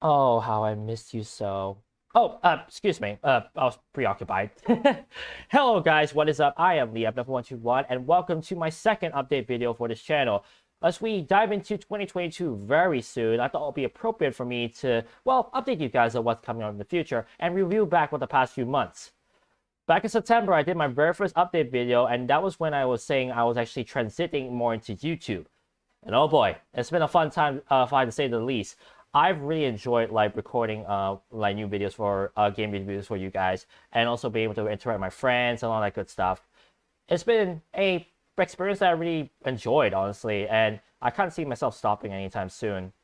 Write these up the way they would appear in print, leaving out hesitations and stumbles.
Oh, how I missed you so. Oh, excuse me. I was preoccupied. Hello, guys. What is up? I am Liam121, and welcome to my second update video for this channel. As we dive into 2022 very soon, I thought it would be appropriate for me to, well, update you guys on what's coming on in the future and review back what the past few months. Back in September, I did my very first update video, and that was when I was saying I was actually transiting more into YouTube. And oh boy, it's been a fun time, if I had to say the least. I've really enjoyed like recording like new videos for game reviews for you guys, and also being able to interact with my friends and all that good stuff. It's been a experience that I really enjoyed, honestly, and I can't see myself stopping anytime soon.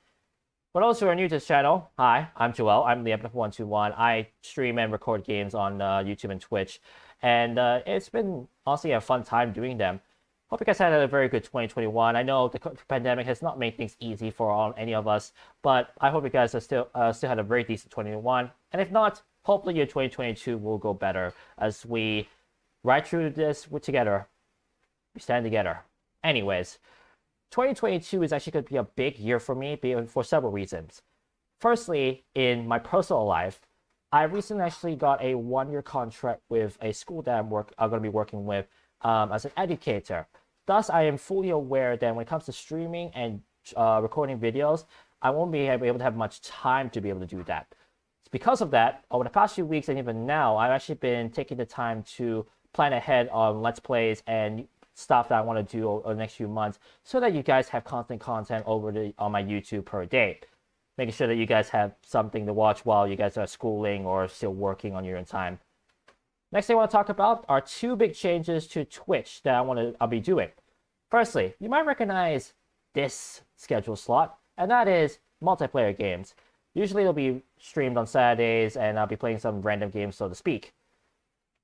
For those who are new to this channel, hi, I'm Joel. I'm the F121. I stream and record games on YouTube and Twitch, and it's been honestly a fun time doing them. Hope you guys had a very good 2021. I know the pandemic has not made things easy for any of us, but I hope you guys are still had a very decent 2021. And if not, hopefully your 2022 will go better as we ride through this together. We stand together. Anyways, 2022 is actually going to be a big year for me for several reasons. Firstly, in my personal life, I recently actually got a 1-year contract with a school that I'm going to be working with as an educator. Thus, I am fully aware that when it comes to streaming and recording videos, I won't be able to have much time to be able to do that. It's because of that, over the past few weeks and even now, I've actually been taking the time to plan ahead on Let's Plays and stuff that I want to do over the next few months so that you guys have constant content on my YouTube per day. Making sure that you guys have something to watch while you guys are schooling or still working on your own time. Next thing I want to talk about are two big changes to Twitch that I'll be doing. Firstly, you might recognize this schedule slot, and that is multiplayer games. Usually it'll be streamed on Saturdays, and I'll be playing some random games, so to speak.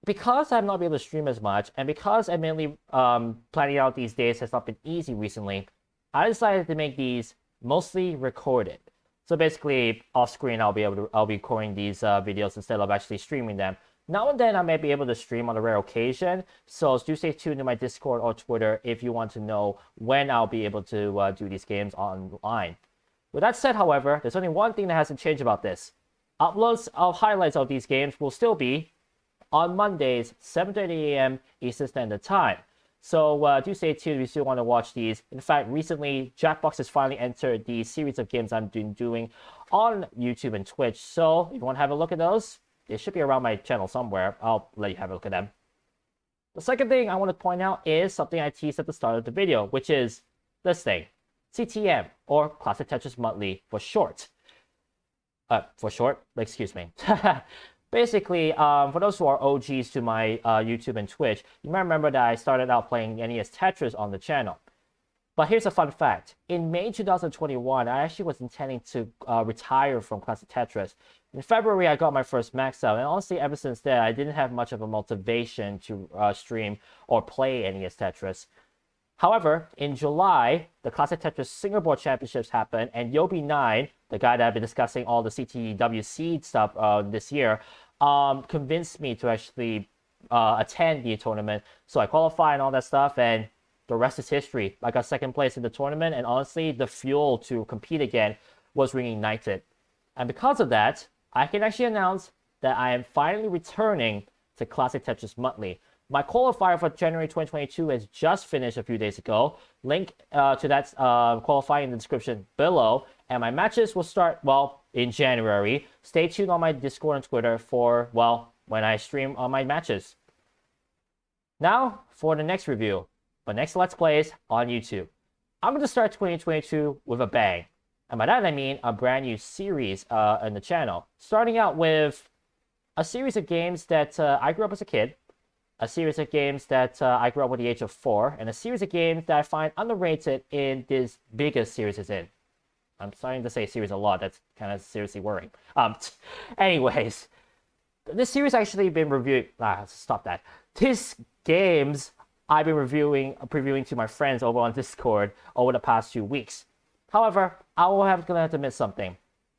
Because I've not been able to stream as much, and because admittedly planning out these days has not been easy recently, I decided to make these mostly recorded. So basically, off screen, I'll be recording these videos instead of actually streaming them. Now and then I may be able to stream on a rare occasion, so do stay tuned to my Discord or Twitter if you want to know when I'll be able to do these games online. With that said, however, there's only one thing that hasn't changed about this. Uploads of highlights of these games will still be on Mondays, 7:30 a.m. Eastern Standard Time. So do stay tuned if you still want to watch these. In fact, recently, Jackbox has finally entered the series of games I've been doing on YouTube and Twitch. So if you want to have a look at those, they should be around my channel somewhere. I'll let you have a look at them. The second thing I want to point out is something I teased at the start of the video, which is this thing. CTM, or Classic Tetris Monthly for short. Excuse me. Basically, for those who are OGs to my YouTube and Twitch, you might remember that I started out playing NES Tetris on the channel. But here's a fun fact. In May 2021, I actually was intending to retire from Classic Tetris. In February, I got my first max out, and honestly, ever since then, I didn't have much of a motivation to stream or play NES Tetris. However, in July, the Classic Tetris Singapore Championships happened, and Yobi9, the guy that I've been discussing all the CTWC stuff this year, convinced me to actually attend the tournament. So I qualified and all that stuff, and the rest is history. I got second place in the tournament, and honestly, the fuel to compete again was reignited. And because of that, I can actually announce that I am finally returning to Classic Tetris Monthly. My qualifier for January 2022 has just finished a few days ago. Link to that qualifying in the description below. And my matches will start, well, in January. Stay tuned on my Discord and Twitter for, well, when I stream on my matches. Now, for the next review. But next Let's Plays on YouTube. I'm going to start 2022 with a bang. And by that I mean a brand new series on the channel. Starting out with a series of games that I grew up as a kid. A series of games that I grew up with at the age of 4. And a series of games that I find underrated in this biggest series it's in. I'm starting to say series a lot. That's kind of seriously worrying. Anyways. This series actually been reviewed. Stop that. These games I've been previewing to my friends over on Discord over the past few weeks. However, gonna have to admit something.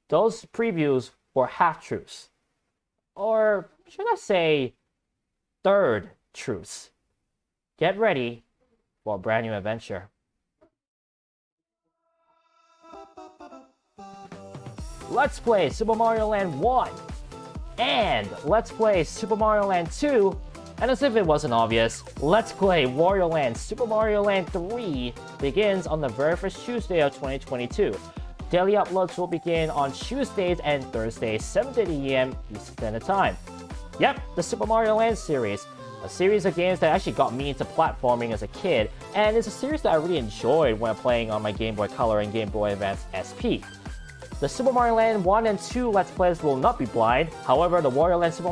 Those previews were half-truths. Or should I say, third truths. Get ready for a brand new adventure. Let's Play Super Mario Land 1 and Let's Play Super Mario Land 2, and as if it wasn't obvious, Let's Play Wario Land Super Mario Land 3 begins on the very first Tuesday of 2022. Daily uploads will begin on Tuesdays and Thursdays, 7:30 AM Eastern Standard Time. Yep, the Super Mario Land series, a series of games that actually got me into platforming as a kid, and it's a series that I really enjoyed when playing on my Game Boy Color and Game Boy Advance SP. The Super Mario Land 1 and 2 Let's Plays will not be blind, however the Wario Land Super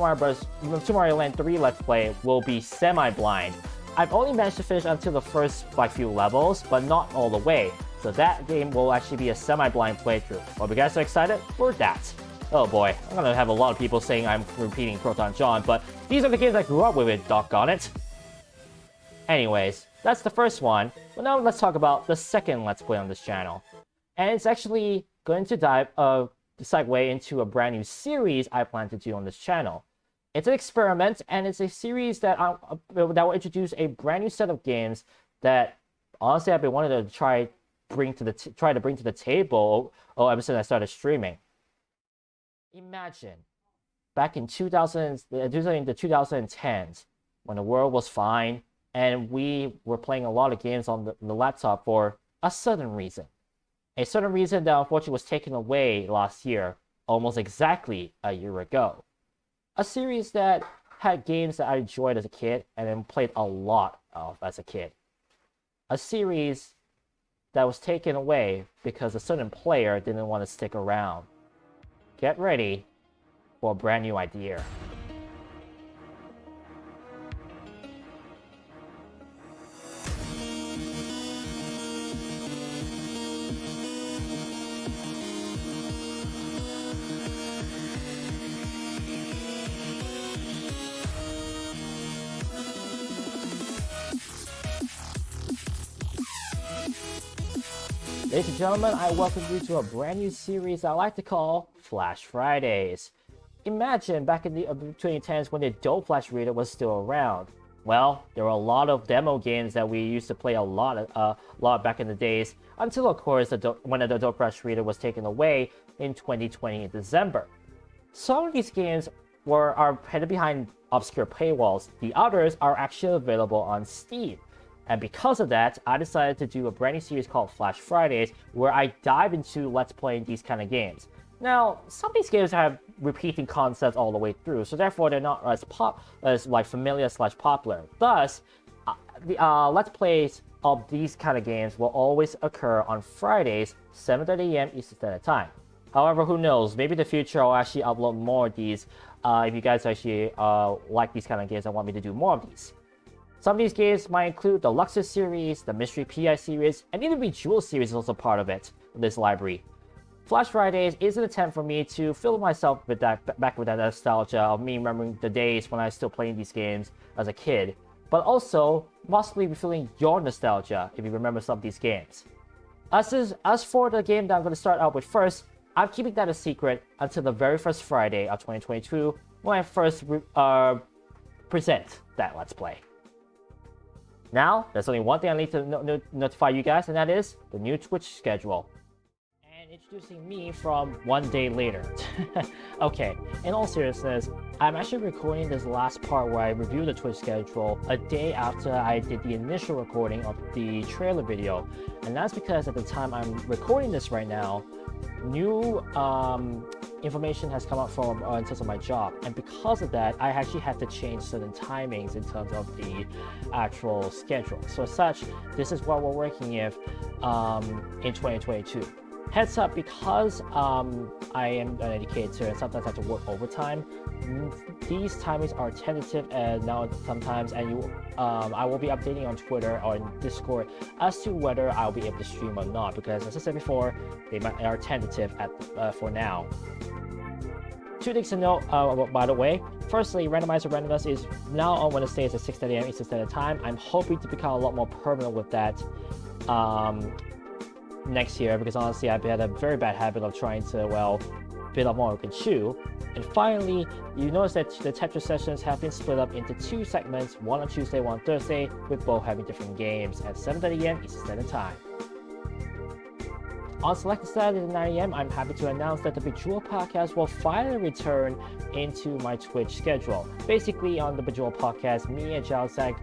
Mario Land 3 Let's Play will be semi-blind. I've only managed to finish until the first few levels, but not all the way, so that game will actually be a semi-blind playthrough. Hope you guys are excited for that. Oh boy, I'm gonna have a lot of people saying I'm repeating Proton John, but these are the games I grew up with it, doggone it. Anyways, that's the first one, but now let's talk about the second Let's Play on this channel. And it's actually going to segue into a brand new series I plan to do on this channel. It's an experiment, and it's a series that will introduce a brand new set of games that honestly I've been wanting to try to bring to the table ever since I started streaming. Imagine back in the 2010s when the world was fine and we were playing a lot of games on the laptop for a certain reason. A certain reason that unfortunately was taken away last year, almost exactly a year ago. A series that had games that I enjoyed as a kid and then played a lot of as a kid. A series that was taken away because a certain player didn't want to stick around. Get ready for a brand new idea. Ladies and gentlemen, I welcome you to a brand new series I like to call Flash Fridays. Imagine back in the 2010s when the Adobe Flash Reader was still around. Well, there were a lot of demo games that we used to play a lot back in the days, until of course when the Adobe Flash Reader was taken away in 2020 in December. Some of these games are hidden behind obscure paywalls. The others are actually available on Steam. And because of that, I decided to do a brand new series called Flash Fridays, where I dive into Let's Playing these kind of games. Now, some of these games have repeating concepts all the way through, so therefore they're not as familiar / popular. Thus, the Let's Plays of these kind of games will always occur on Fridays, 7:30 AM Eastern Standard Time. However, who knows? Maybe in the future I'll actually upload more of these if you guys actually like these kind of games and want me to do more of these. Some of these games might include the Luxor series, the Mystery PI series, and even the Jewel series is also part of this library. Flash Fridays is an attempt for me to fill myself with that nostalgia of me remembering the days when I was still playing these games as a kid, but also possibly feeling your nostalgia if you remember some of these games. As for the game that I'm going to start out with first, I'm keeping that a secret until the very first Friday of 2022 when I first present that Let's Play. Now, there's only one thing I need to notify you guys, and that is the new Twitch schedule. And introducing me from one day later. Okay, in all seriousness, I'm actually recording this last part where I review the Twitch schedule a day after I did the initial recording of the trailer video. And that's because at the time I'm recording this right now, new information has come up from in terms of my job, and because of that I actually had to change certain timings in terms of the actual schedule. So as such, this is what we're working with in 2022. Heads up, because I am an educator and sometimes I have to work overtime, these timings are tentative and now sometimes, and I will be updating on Twitter or in Discord as to whether I'll be able to stream or not, because as I said before, they are tentative for now. Two things to note, by the way. Firstly, Randomizer Randomness is now on Wednesdays at 6:30 AM Eastern Standard Time. I'm hoping to become a lot more permanent with that next year, because honestly I've had a very bad habit of trying to, well, bit of more I can chew. And finally, you notice that the Tetris sessions have been split up into two segments, one on Tuesday, one on Thursday, with both having different games at 7:30 AM Eastern Standard Time. On selected Saturday at 9 a.m., I'm happy to announce that the Bejeweled podcast will finally return into my Twitch schedule. Basically, on the Bejeweled podcast, me and Jalzak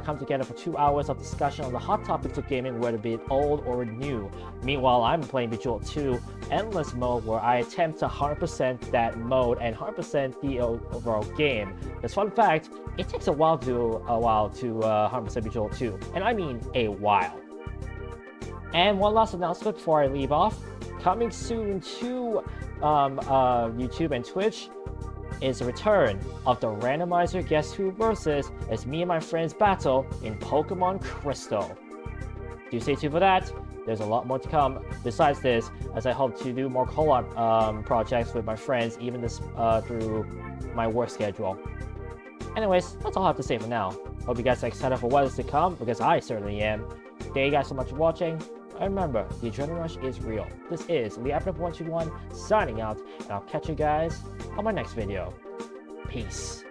come together for 2 hours of discussion on the hot topics of gaming, whether it be old or new. Meanwhile, I'm playing Bejeweled 2 Endless Mode, where I attempt to 100% that mode and 100% the overall game. Because fun fact, it takes a while to 100% Bejeweled 2, and I mean a while. And one last announcement before I leave off. Coming soon to YouTube and Twitch is the return of the randomizer Guess Who versus as me and my friends battle in Pokemon Crystal. Do stay tuned for that. There's a lot more to come besides this, as I hope to do more co-op projects with my friends, even this through my work schedule. Anyways, that's all I have to say for now. Hope you guys are excited for what is to come, because I certainly am. Thank you guys so much for watching. And remember, the adrenaline rush is real. This is LeapNuff121 signing out, and I'll catch you guys on my next video. Peace.